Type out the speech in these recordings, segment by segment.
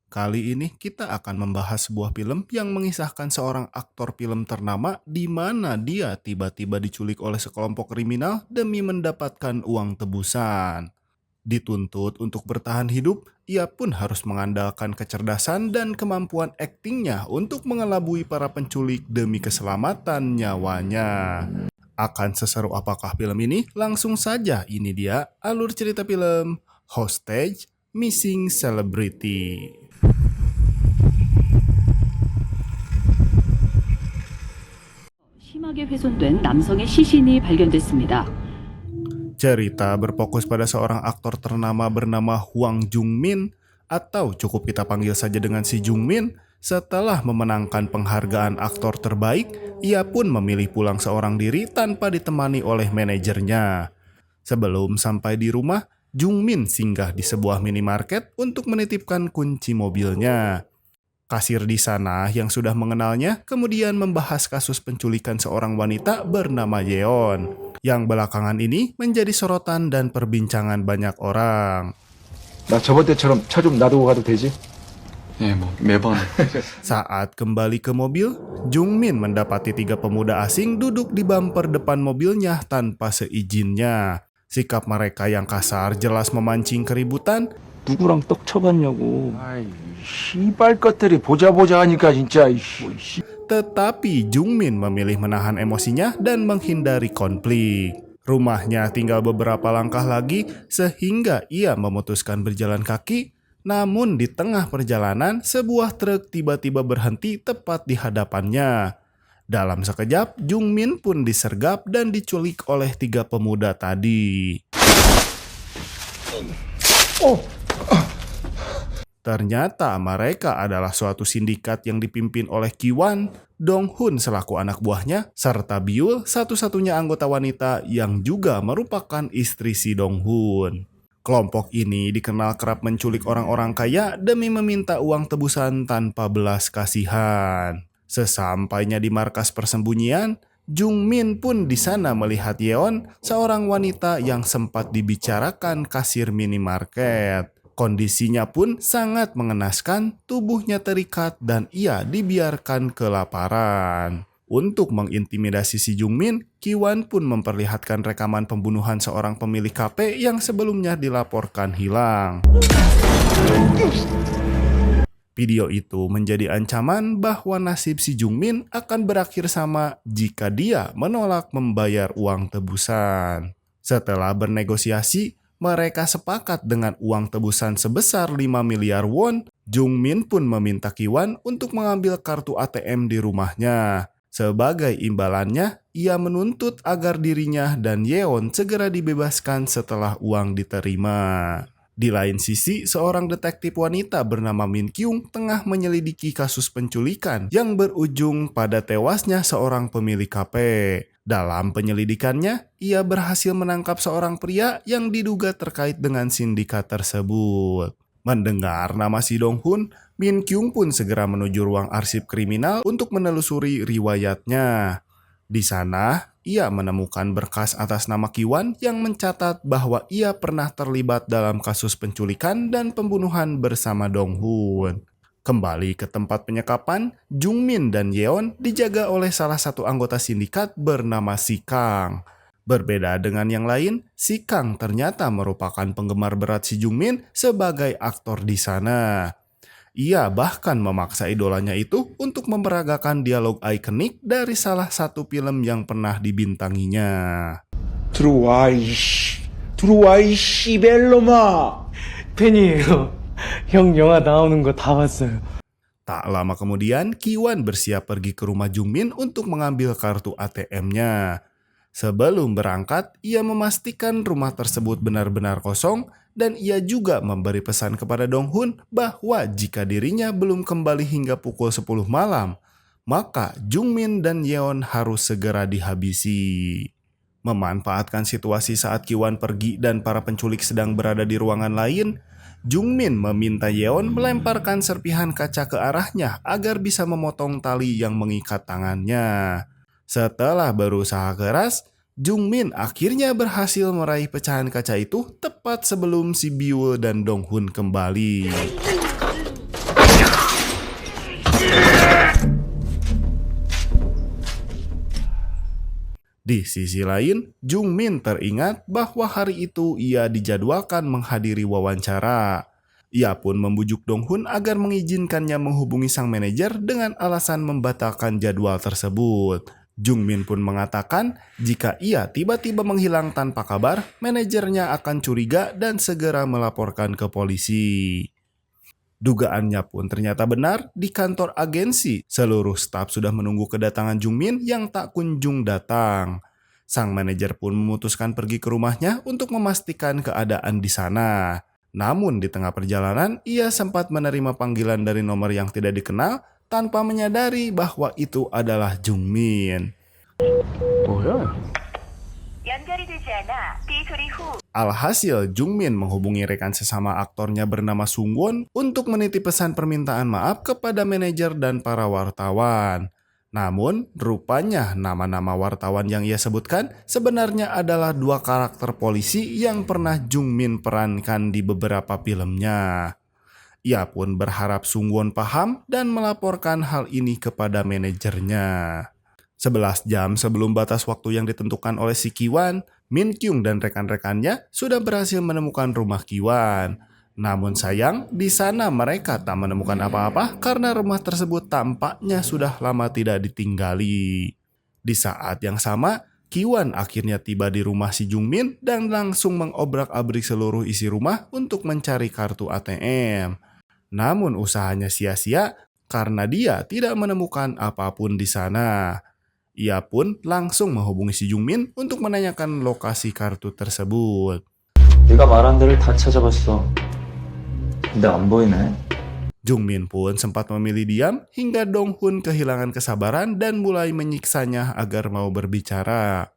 Kali ini kita akan membahas sebuah film yang mengisahkan seorang aktor film ternama di mana dia tiba-tiba diculik oleh sekelompok kriminal demi mendapatkan uang tebusan. Dituntut untuk bertahan hidup, ia pun harus mengandalkan kecerdasan dan kemampuan aktingnya untuk mengelabui para penculik demi keselamatan nyawanya. Akan seseru apakah film ini? Langsung saja, ini dia alur cerita film Hostage Missing Celebrity. 심하게 훼손된 남성의 시신이 발견됐습니다. Cerita berfokus pada seorang aktor ternama bernama Hwang Jung-min, atau cukup kita panggil saja dengan si Jung-min. Setelah memenangkan penghargaan aktor terbaik, ia pun memilih pulang seorang diri tanpa ditemani oleh manajernya. Sebelum sampai di rumah, Jung-min singgah di sebuah minimarket untuk menitipkan kunci mobilnya. Kasir di sana yang sudah mengenalnya kemudian membahas kasus penculikan seorang wanita bernama Yeon, yang belakangan ini menjadi sorotan dan perbincangan banyak orang. 나 저번 때처럼 차 좀 놔두고 가도 되지? 예, 매번. Saat kembali ke mobil, Jung-min mendapati 3 pemuda asing duduk di bumper depan mobilnya tanpa seizinnya. Sikap mereka yang kasar jelas memancing keributan. 누구랑 떡 쳐봤냐고. 아이, 씨발 것들이 보자 하니까 진짜. Tetapi Jung-min memilih menahan emosinya dan menghindari konflik. Rumahnya tinggal beberapa langkah lagi sehingga ia memutuskan berjalan kaki. Namun di tengah perjalanan, sebuah truk tiba-tiba berhenti tepat di hadapannya. Dalam sekejap, Jung-min pun disergap dan diculik oleh 3 pemuda tadi. Ternyata mereka adalah suatu sindikat yang dipimpin oleh Ki-wan, Dong-hun selaku anak buahnya, serta Byul, satu-satunya anggota wanita yang juga merupakan istri si Dong-hun. Kelompok ini dikenal kerap menculik orang-orang kaya demi meminta uang tebusan tanpa belas kasihan. Sesampainya di markas persembunyian, Jung-min pun di sana melihat Yeon, seorang wanita yang sempat dibicarakan kasir minimarket. Kondisinya pun sangat mengenaskan, tubuhnya terikat dan ia dibiarkan kelaparan. Untuk mengintimidasi si Jung-min, Ki-wan pun memperlihatkan rekaman pembunuhan seorang pemilik kafe yang sebelumnya dilaporkan hilang. Video itu menjadi ancaman bahwa nasib si Jung-min akan berakhir sama jika dia menolak membayar uang tebusan. Setelah bernegosiasi, mereka sepakat dengan uang tebusan sebesar 5 miliar won. Jung-min pun meminta Ki-wan untuk mengambil kartu ATM di rumahnya. Sebagai imbalannya, ia menuntut agar dirinya dan Yeon segera dibebaskan setelah uang diterima. Di lain sisi, seorang detektif wanita bernama Min Kyung tengah menyelidiki kasus penculikan yang berujung pada tewasnya seorang pemilik kafe. Dalam penyelidikannya, ia berhasil menangkap seorang pria yang diduga terkait dengan sindikat tersebut. Mendengar nama si Dong-hun, Min Kyung pun segera menuju ruang arsip kriminal untuk menelusuri riwayatnya. Di sana, ia menemukan berkas atas nama Ki-wan yang mencatat bahwa ia pernah terlibat dalam kasus penculikan dan pembunuhan bersama Dong-hun. Kembali ke tempat penyekapan, Jung-min dan Yeon dijaga oleh salah satu anggota sindikat bernama Si Kang. Berbeda dengan yang lain, Si Kang ternyata merupakan penggemar berat si Jung-min sebagai aktor di sana. Ia bahkan memaksa idolanya itu untuk memperagakan dialog ikonik dari salah satu film yang pernah dibintanginya. 들어와 이 씨벨로마. 팬이에요. 형 영화 나오는 거 다 봤어요. Tak lama kemudian, Ki-wan bersiap pergi ke rumah Jung-min untuk mengambil kartu ATM-nya. Sebelum berangkat, ia memastikan rumah tersebut benar-benar kosong dan ia juga memberi pesan kepada Dong-hun bahwa jika dirinya belum kembali hingga pukul 10 malam, maka Jung-min dan Yeon harus segera dihabisi. Memanfaatkan situasi saat Ki-wan pergi dan para penculik sedang berada di ruangan lain, Jung-min meminta Yeon melemparkan serpihan kaca ke arahnya agar bisa memotong tali yang mengikat tangannya. Setelah berusaha keras, Jung-min akhirnya berhasil meraih pecahan kaca itu tepat sebelum si Byul dan Dong-hun kembali. Di sisi lain, Jungmin teringat bahwa hari itu ia dijadwalkan menghadiri wawancara. Ia pun membujuk Donghun agar mengizinkannya menghubungi sang manajer dengan alasan membatalkan jadwal tersebut. Jungmin pun mengatakan jika ia tiba-tiba menghilang tanpa kabar, manajernya akan curiga dan segera melaporkan ke polisi. Dugaannya pun ternyata benar. Di kantor agensi, seluruh staf sudah menunggu kedatangan Jungmin yang tak kunjung datang. Sang manajer pun memutuskan pergi ke rumahnya untuk memastikan keadaan di sana. Namun di tengah perjalanan, ia sempat menerima panggilan dari nomor yang tidak dikenal tanpa menyadari bahwa itu adalah Jungmin. 뭐야? 연결이 되지 않아 삐 소리 후 Alhasil, Jungmin menghubungi rekan sesama aktornya bernama Sungwon untuk menitip pesan permintaan maaf kepada manajer dan para wartawan. Namun, rupanya nama-nama wartawan yang ia sebutkan sebenarnya adalah dua karakter polisi yang pernah Jungmin perankan di beberapa filmnya. Ia pun berharap Sungwon paham dan melaporkan hal ini kepada manajernya. 11 jam sebelum batas waktu yang ditentukan oleh si Kiwan, Min Kyung dan rekan-rekannya sudah berhasil menemukan rumah Kiwan. Namun sayang, di sana mereka tak menemukan apa-apa karena rumah tersebut tampaknya sudah lama tidak ditinggali. Di saat yang sama, Kiwan akhirnya tiba di rumah si Jungmin dan langsung mengobrak-abrik seluruh isi rumah untuk mencari kartu ATM. Namun usahanya sia-sia karena dia tidak menemukan apapun di sana. Ia pun langsung menghubungi si Jungmin untuk menanyakan lokasi kartu tersebut. 네가 말한 데를 다 찾아봤어. 근데 안 보이네. Jungmin pun sempat memilih diam hingga Donghun kehilangan kesabaran dan mulai menyiksanya agar mau berbicara.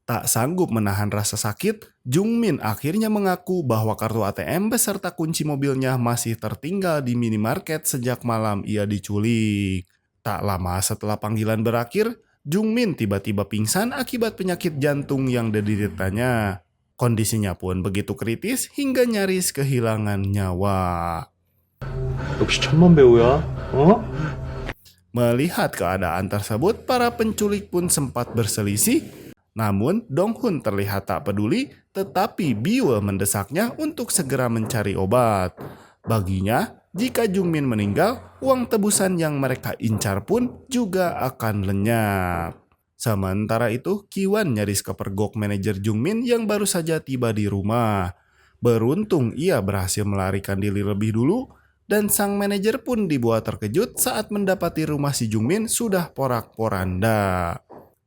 Tak sanggup menahan rasa sakit, Jungmin akhirnya mengaku bahwa kartu ATM beserta kunci mobilnya masih tertinggal di minimarket sejak malam ia diculik. Tak lama setelah panggilan berakhir, Jungmin tiba-tiba pingsan akibat penyakit jantung yang dideritanya. Kondisinya pun begitu kritis hingga nyaris kehilangan nyawa. 역시 천만 배우야. 어? Melihat keadaan tersebut, para penculik pun sempat berselisih. Namun, Donghun terlihat tak peduli, tetapi Biul mendesaknya untuk segera mencari obat. Baginya, jika Jungmin meninggal, uang tebusan yang mereka incar pun juga akan lenyap. Sementara itu, Kiwan nyaris kepergok manajer Jungmin yang baru saja tiba di rumah. Beruntung ia berhasil melarikan diri lebih dulu, dan sang manajer pun dibuat terkejut saat mendapati rumah si Jungmin sudah porak-poranda.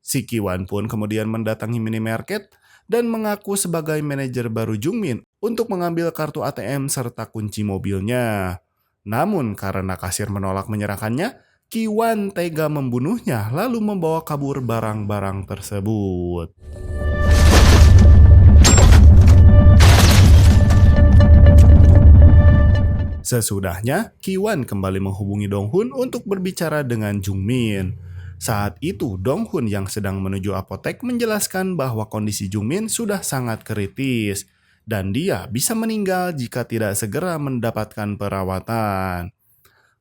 Si Kiwan pun kemudian mendatangi minimarket dan mengaku sebagai manajer baru Jungmin untuk mengambil kartu ATM serta kunci mobilnya. Namun karena kasir menolak menyerahkannya, Kiwan tega membunuhnya lalu membawa kabur barang-barang tersebut. Sesudahnya, Kiwan kembali menghubungi Donghun untuk berbicara dengan Jungmin. Saat itu, Donghun yang sedang menuju apotek menjelaskan bahwa kondisi Jungmin sudah sangat kritis dan dia bisa meninggal jika tidak segera mendapatkan perawatan.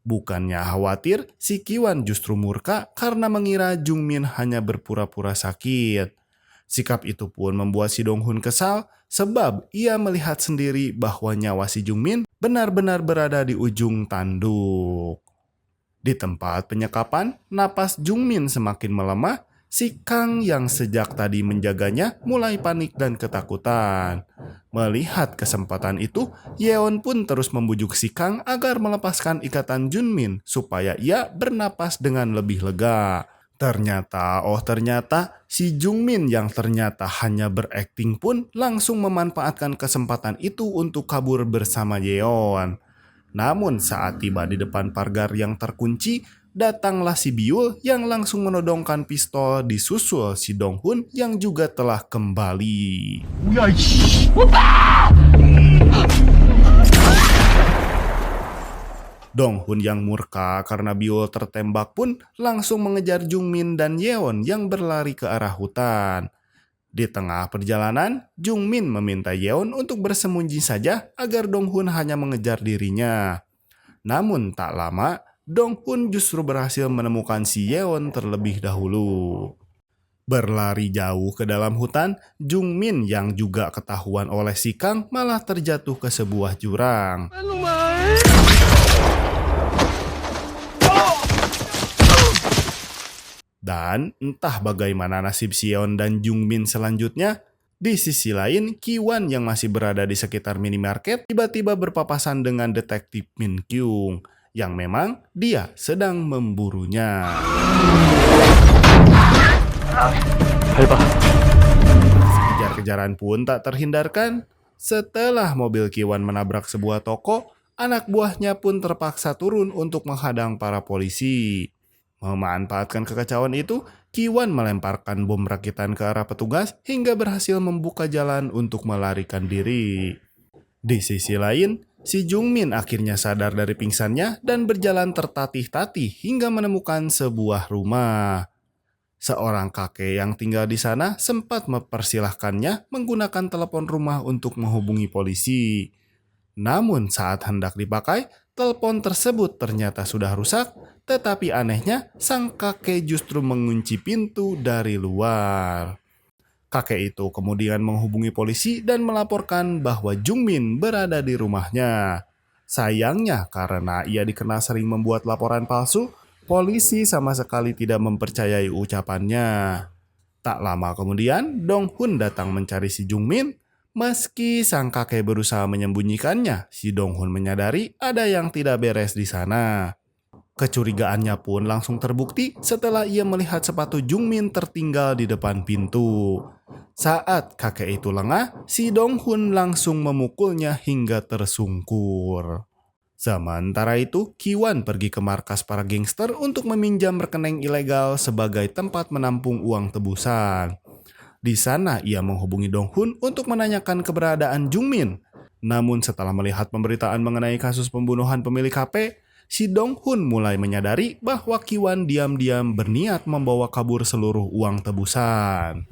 Bukannya khawatir, si Kiwan justru murka karena mengira Jungmin hanya berpura-pura sakit. Sikap itu pun membuat si Donghun kesal sebab ia melihat sendiri bahwa nyawa si Jungmin benar-benar berada di ujung tanduk. Di tempat penyekapan, napas Jungmin semakin melemah. Si Kang yang sejak tadi menjaganya mulai panik dan ketakutan. Melihat kesempatan itu, Yeon pun terus membujuk si Kang agar melepaskan ikatan Jungmin supaya ia bernapas dengan lebih lega. Ternyata si Jungmin yang ternyata hanya berakting pun langsung memanfaatkan kesempatan itu untuk kabur bersama Yeon. Namun saat tiba di depan pagar yang terkunci, datanglah si Biul yang langsung menodongkan pistol disusul si Donghun yang juga telah kembali. Donghun yang murka karena Biul tertembak pun langsung mengejar Jungmin dan Yeon yang berlari ke arah hutan. Di tengah perjalanan, Jungmin meminta Yeon untuk bersembunyi saja agar Donghun hanya mengejar dirinya. Namun tak lama, Donghun justru berhasil menemukan si Yeon terlebih dahulu. Berlari jauh ke dalam hutan, Jungmin yang juga ketahuan oleh si Kang malah terjatuh ke sebuah jurang. Dan entah bagaimana nasib Sion dan Jungmin selanjutnya, di sisi lain Kiwan yang masih berada di sekitar minimarket tiba-tiba berpapasan dengan detektif Min Kyung yang memang dia sedang memburunya. 밟아. Kejar-kejaran pun tak terhindarkan. Setelah mobil Kiwan menabrak sebuah toko, anak buahnya pun terpaksa turun untuk menghadang para polisi. Memanfaatkan kekacauan itu, Kiwan melemparkan bom rakitan ke arah petugas hingga berhasil membuka jalan untuk melarikan diri. Di sisi lain, si Jungmin akhirnya sadar dari pingsannya dan berjalan tertatih-tatih hingga menemukan sebuah rumah. Seorang kakek yang tinggal di sana sempat mempersilahkannya menggunakan telepon rumah untuk menghubungi polisi. Namun saat hendak dipakai, telepon tersebut ternyata sudah rusak, tetapi anehnya sang kakek justru mengunci pintu dari luar. Kakek itu kemudian menghubungi polisi dan melaporkan bahwa Jungmin berada di rumahnya. Sayangnya karena ia dikenal sering membuat laporan palsu, polisi sama sekali tidak mempercayai ucapannya. Tak lama kemudian, Dong-hun datang mencari si Jungmin. Meski sang kakek berusaha menyembunyikannya, si Dong-hun menyadari ada yang tidak beres di sana. Kecurigaannya pun langsung terbukti setelah ia melihat sepatu Jungmin tertinggal di depan pintu. Saat kakek itu lengah, si Dong-hun langsung memukulnya hingga tersungkur. Sementara itu, Kiwan pergi ke markas para gangster untuk meminjam rekening ilegal sebagai tempat menampung uang tebusan. Di sana ia menghubungi Dong-hun untuk menanyakan keberadaan Jungmin. Namun setelah melihat pemberitaan mengenai kasus pembunuhan pemilik HP, si Dong-hun mulai menyadari bahwa Kiwan diam-diam berniat membawa kabur seluruh uang tebusan.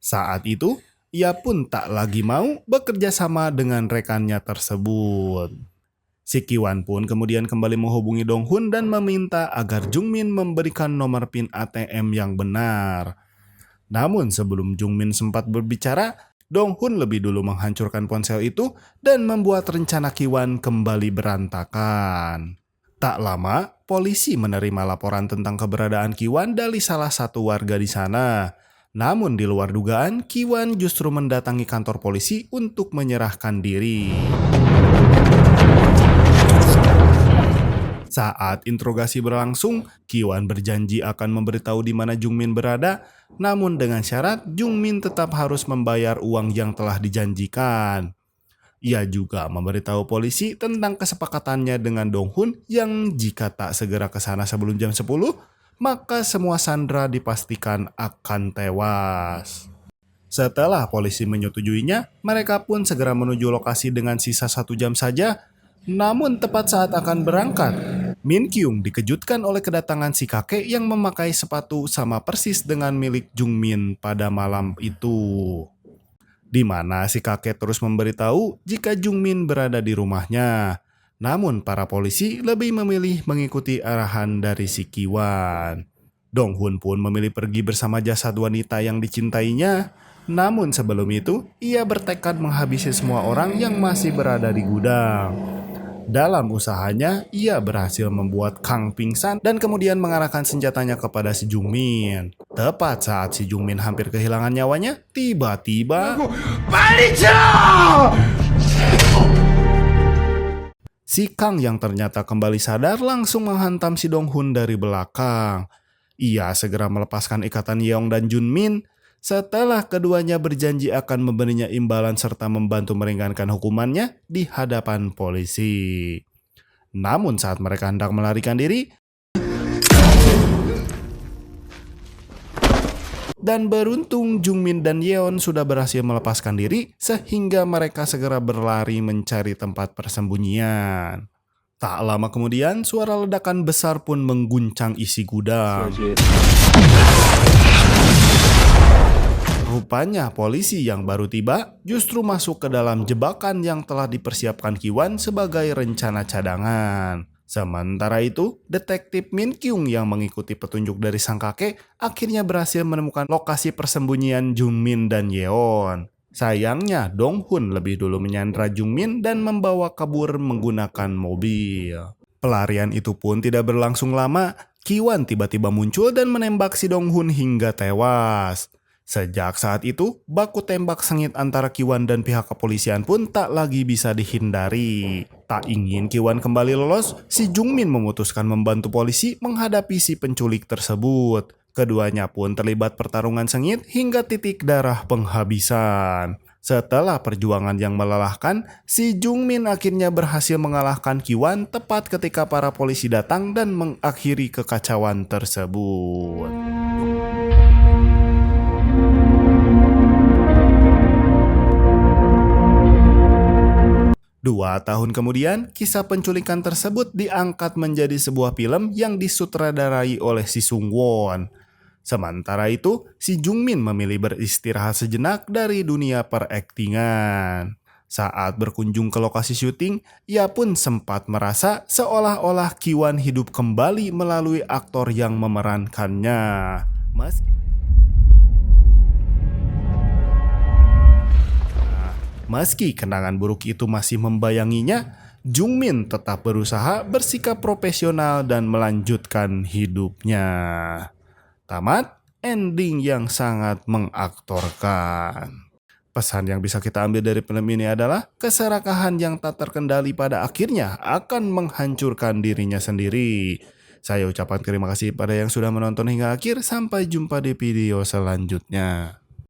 Saat itu, ia pun tak lagi mau bekerja sama dengan rekannya tersebut. Si Kiwan pun kemudian kembali menghubungi Dong-hun dan meminta agar Jungmin memberikan nomor PIN ATM yang benar. Namun sebelum Jungmin sempat berbicara, Dong-hun lebih dulu menghancurkan ponsel itu dan membuat rencana Kiwan kembali berantakan. Tak lama, polisi menerima laporan tentang keberadaan Kiwan dari salah satu warga di sana. Namun di luar dugaan, Kiwan justru mendatangi kantor polisi untuk menyerahkan diri. Saat interogasi berlangsung, Kiwan berjanji akan memberitahu di mana Jungmin berada, namun dengan syarat Jungmin tetap harus membayar uang yang telah dijanjikan. Ia juga memberitahu polisi tentang kesepakatannya dengan Dong-hun yang jika tak segera ke sana sebelum jam 10, maka semua sandera dipastikan akan tewas. Setelah polisi menyetujuinya, mereka pun segera menuju lokasi dengan sisa 1 jam saja. Namun tepat saat akan berangkat, Min Kyung dikejutkan oleh kedatangan si kakek yang memakai sepatu sama persis dengan milik Jungmin pada malam itu. Di mana si kakek terus memberitahu jika Jungmin berada di rumahnya. Namun para polisi lebih memilih mengikuti arahan dari si Kiwan. Dong-hun pun memilih pergi bersama jasad wanita yang dicintainya. Namun sebelum itu, ia bertekad menghabisi semua orang yang masih berada di gudang. Dalam usahanya, ia berhasil membuat Kang pingsan dan kemudian mengarahkan senjatanya kepada si Jungmin. Tepat saat si Jungmin hampir kehilangan nyawanya, tiba-tiba si Kang yang ternyata kembali sadar langsung menghantam si Dong-hun dari belakang. Ia segera melepaskan ikatan Yeong dan Junmin. Setelah keduanya berjanji akan memberinya imbalan serta membantu meringankan hukumannya di hadapan polisi. Namun saat mereka hendak melarikan diri, dan beruntung Jungmin dan Yeon sudah berhasil melepaskan diri sehingga mereka segera berlari mencari tempat persembunyian. Tak lama kemudian suara ledakan besar pun mengguncang isi gudang. Rupanya polisi yang baru tiba justru masuk ke dalam jebakan yang telah dipersiapkan Kiwan sebagai rencana cadangan. Sementara itu, detektif Min Kyung yang mengikuti petunjuk dari sang kakek akhirnya berhasil menemukan lokasi persembunyian Jungmin dan Yeon. Sayangnya, Dong-hun lebih dulu menyandra Jungmin dan membawa kabur menggunakan mobil. Pelarian itu pun tidak berlangsung lama, Ki-wan tiba-tiba muncul dan menembak si Dong-hun hingga tewas. Sejak saat itu, baku tembak sengit antara Ki-wan dan pihak kepolisian pun tak lagi bisa dihindari. Tak ingin Ki-wan kembali lolos, si Jungmin memutuskan membantu polisi menghadapi si penculik tersebut. Keduanya pun terlibat pertarungan sengit hingga titik darah penghabisan. Setelah perjuangan yang melelahkan, si Jungmin akhirnya berhasil mengalahkan Ki-wan tepat ketika para polisi datang dan mengakhiri kekacauan tersebut. 2 tahun kemudian, kisah penculikan tersebut diangkat menjadi sebuah film yang disutradarai oleh si Sung-won. Sementara itu, si Jungmin memilih beristirahat sejenak dari dunia peraktingan. Saat berkunjung ke lokasi syuting, ia pun sempat merasa seolah-olah Ki-wan hidup kembali melalui aktor yang memerankannya. Meski kenangan buruk itu masih membayanginya, Jungmin tetap berusaha bersikap profesional dan melanjutkan hidupnya. Tamat, ending yang sangat mengaktorkan. Pesan yang bisa kita ambil dari film ini adalah keserakahan yang tak terkendali pada akhirnya akan menghancurkan dirinya sendiri. Saya ucapkan terima kasih pada yang sudah menonton hingga akhir. Sampai jumpa di video selanjutnya.